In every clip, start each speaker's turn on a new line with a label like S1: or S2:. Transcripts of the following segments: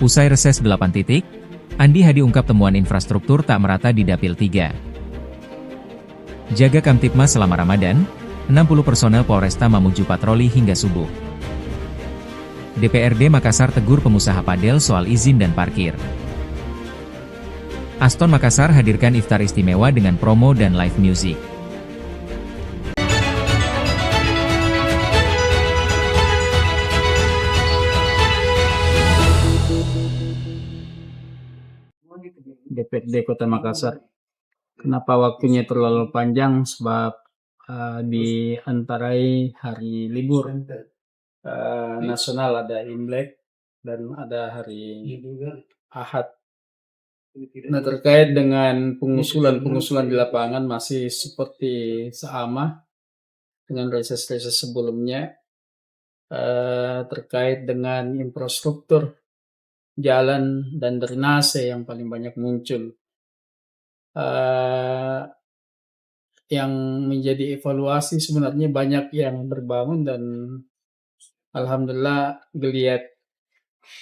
S1: Usai reses 8 titik, Andi Hadi ungkap temuan infrastruktur tak merata di Dapil 3. Jaga Kamtipmas selama Ramadan, 60 personel Polresta Mamuju patroli hingga subuh. DPRD Makassar tegur pengusaha padel soal izin dan parkir. Aston Makassar hadirkan iftar istimewa dengan promo dan live music.
S2: DPRD Kota Makassar. Kenapa waktunya terlalu panjang? Sebab diantarai hari libur nasional, ada Imlek dan ada hari Ahad. Nah, terkait dengan pengusulan di lapangan masih seperti sama dengan reses-reses sebelumnya, terkait dengan infrastruktur jalan dan drainase yang paling banyak muncul. Yang menjadi evaluasi sebenarnya banyak yang berbangun dan alhamdulillah geliat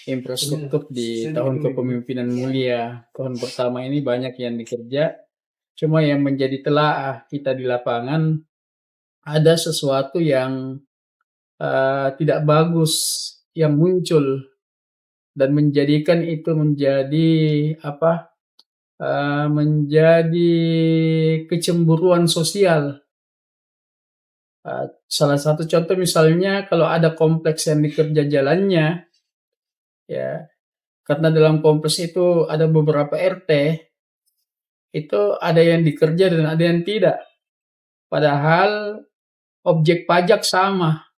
S2: infrastruktur di tahun kepemimpinan mulia tahun pertama ini banyak yang dikerja. Cuma yang menjadi telaah kita di lapangan, ada sesuatu yang tidak bagus yang muncul dan menjadikan itu menjadi menjadi kecemburuan sosial. Salah satu contoh misalnya kalau ada kompleks yang dikerja jalannya, ya, karena dalam kompleks itu ada beberapa RT, itu ada yang dikerja dan ada yang tidak. Padahal objek pajak sama.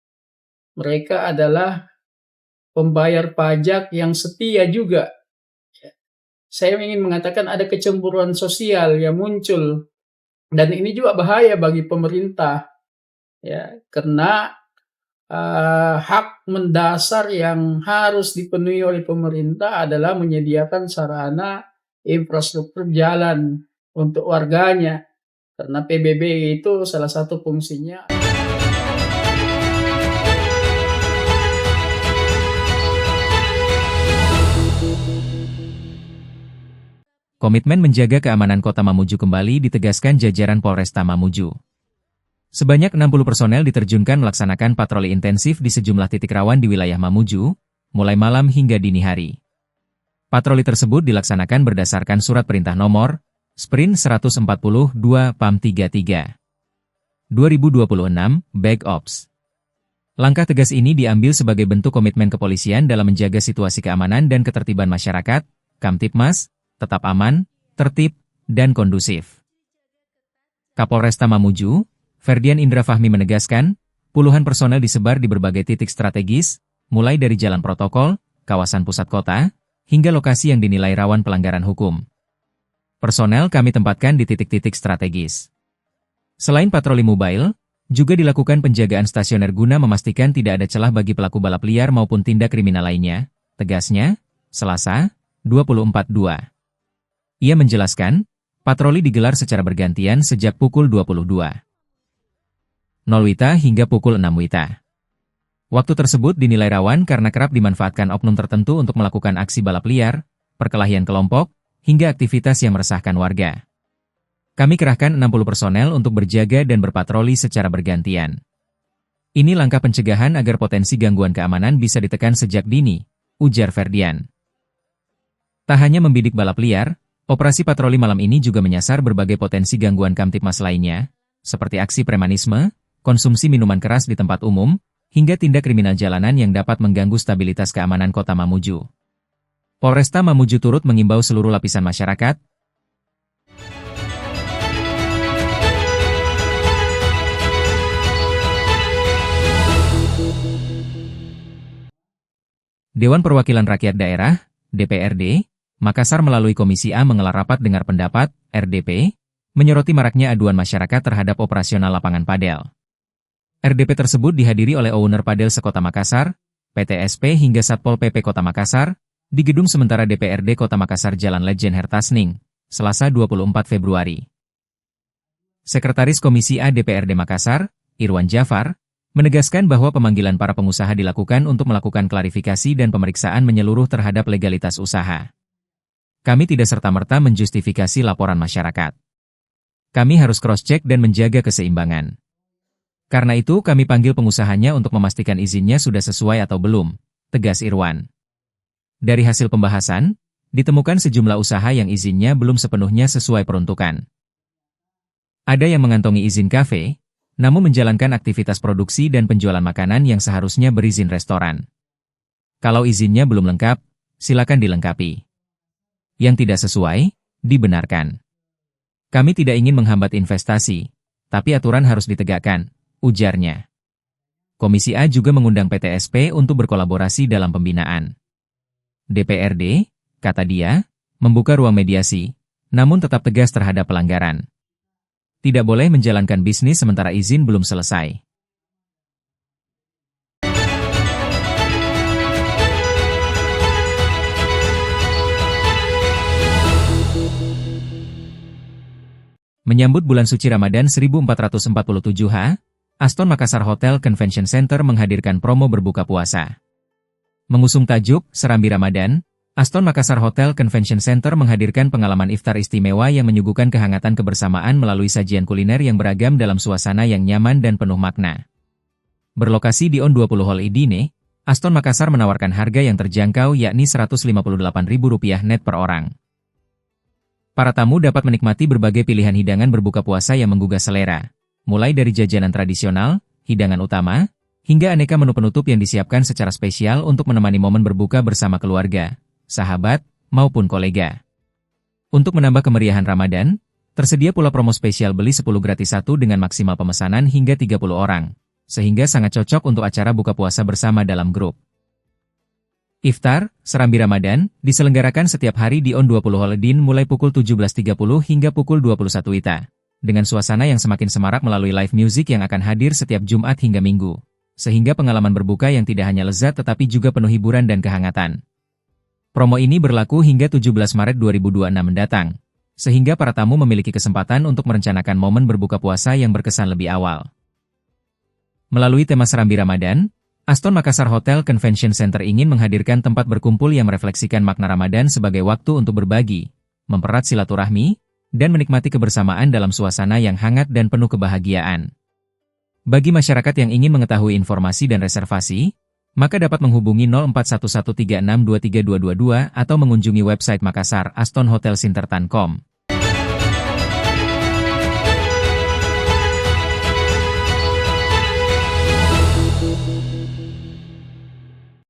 S2: Mereka adalah pembayar pajak yang setia juga. Saya ingin mengatakan ada kecemburuan sosial yang muncul. Dan ini juga bahaya bagi pemerintah. Ya, karena hak mendasar yang harus dipenuhi oleh pemerintah adalah menyediakan sarana infrastruktur jalan untuk warganya. Karena PBB itu salah satu fungsinya.
S1: Komitmen menjaga keamanan Kota Mamuju kembali ditegaskan jajaran Polresta Mamuju. Sebanyak 60 personel diterjunkan melaksanakan patroli intensif di sejumlah titik rawan di wilayah Mamuju, mulai malam hingga dini hari. Patroli tersebut dilaksanakan berdasarkan surat perintah nomor Sprint 142 PAM 33 2026 Bag Ops. Langkah tegas ini diambil sebagai bentuk komitmen kepolisian dalam menjaga situasi keamanan dan ketertiban masyarakat, Kamtipmas, tetap aman, tertib, dan kondusif. Kapolresta Mamuju, Ferdian Indra Fahmi menegaskan, puluhan personel disebar di berbagai titik strategis, mulai dari jalan protokol, kawasan pusat kota, hingga lokasi yang dinilai rawan pelanggaran hukum. Personel kami tempatkan di titik-titik strategis. Selain patroli mobile, juga dilakukan penjagaan stasioner guna memastikan tidak ada celah bagi pelaku balap liar maupun tindak kriminal lainnya, tegasnya, Selasa, 24/2. Ia menjelaskan, patroli digelar secara bergantian sejak pukul 22.00 WITA hingga pukul 6.00 WITA. Waktu tersebut dinilai rawan karena kerap dimanfaatkan oknum tertentu untuk melakukan aksi balap liar, perkelahian kelompok, hingga aktivitas yang meresahkan warga. Kami kerahkan 60 personel untuk berjaga dan berpatroli secara bergantian. Ini langkah pencegahan agar potensi gangguan keamanan bisa ditekan sejak dini, ujar Ferdian. Tak hanya membidik balap liar, operasi patroli malam ini juga menyasar berbagai potensi gangguan Kamtipmas lainnya, seperti aksi premanisme, konsumsi minuman keras di tempat umum, hingga tindak kriminal jalanan yang dapat mengganggu stabilitas keamanan Kota Mamuju. Polresta Mamuju turut mengimbau seluruh lapisan masyarakat, Dewan Perwakilan Rakyat Daerah, DPRD, Makassar melalui Komisi A menggelar rapat dengar pendapat, RDP, menyoroti maraknya aduan masyarakat terhadap operasional lapangan padel. RDP tersebut dihadiri oleh owner padel sekota Makassar, PTSP hingga Satpol PP Kota Makassar, di Gedung Sementara DPRD Kota Makassar Jalan Lejen Hertasning, Selasa 24 Februari. Sekretaris Komisi A DPRD Makassar, Irwan Jafar, Menegaskan bahwa pemanggilan para pengusaha dilakukan untuk melakukan klarifikasi dan pemeriksaan menyeluruh terhadap legalitas usaha. Kami tidak serta-merta menjustifikasi laporan masyarakat. Kami harus cross-check dan menjaga keseimbangan. Karena itu kami panggil pengusahanya untuk memastikan izinnya sudah sesuai atau belum, tegas Irwan. Dari hasil pembahasan, ditemukan sejumlah usaha yang izinnya belum sepenuhnya sesuai peruntukan. Ada yang mengantongi izin kafe, namun menjalankan aktivitas produksi dan penjualan makanan yang seharusnya berizin restoran. Kalau izinnya belum lengkap, silakan dilengkapi. Yang tidak sesuai, dibenarkan. Kami tidak ingin menghambat investasi, tapi aturan harus ditegakkan, ujarnya. Komisi A juga mengundang PTSP untuk berkolaborasi dalam pembinaan. DPRD, kata dia, membuka ruang mediasi, namun tetap tegas terhadap pelanggaran. Tidak boleh menjalankan bisnis sementara izin belum selesai. Menyambut bulan suci Ramadan 1447H, Aston Makassar Hotel Convention Center menghadirkan promo berbuka puasa. Mengusung tajuk Serambi Ramadan, Aston Makassar Hotel Convention Center menghadirkan pengalaman iftar istimewa yang menyuguhkan kehangatan kebersamaan melalui sajian kuliner yang beragam dalam suasana yang nyaman dan penuh makna. Berlokasi di On20 Hall Idine, Aston Makassar menawarkan harga yang terjangkau yakni Rp158.000 net per orang. Para tamu dapat menikmati berbagai pilihan hidangan berbuka puasa yang menggugah selera, mulai dari jajanan tradisional, hidangan utama, hingga aneka menu penutup yang disiapkan secara spesial untuk menemani momen berbuka bersama keluarga, sahabat, maupun kolega. Untuk menambah kemeriahan Ramadan, tersedia pula promo spesial beli 10 gratis 1 dengan maksimal pemesanan hingga 30 orang, sehingga sangat cocok untuk acara buka puasa bersama dalam grup. Iftar, Serambi Ramadan, diselenggarakan setiap hari di On20 Hall Idine mulai pukul 17.30 hingga pukul 21 WITA, dengan suasana yang semakin semarak melalui live music yang akan hadir setiap Jumat hingga Minggu, sehingga pengalaman berbuka yang tidak hanya lezat tetapi juga penuh hiburan dan kehangatan. Promo ini berlaku hingga 17 Maret 2026 mendatang, sehingga para tamu memiliki kesempatan untuk merencanakan momen berbuka puasa yang berkesan lebih awal. Melalui tema Serambi Ramadan, Aston Makassar Hotel Convention Center ingin menghadirkan tempat berkumpul yang merefleksikan makna Ramadan sebagai waktu untuk berbagi, mempererat silaturahmi, dan menikmati kebersamaan dalam suasana yang hangat dan penuh kebahagiaan. Bagi masyarakat yang ingin mengetahui informasi dan reservasi, maka dapat menghubungi 041136232222 atau mengunjungi website Makassar Aston Hotel Sintertan.com.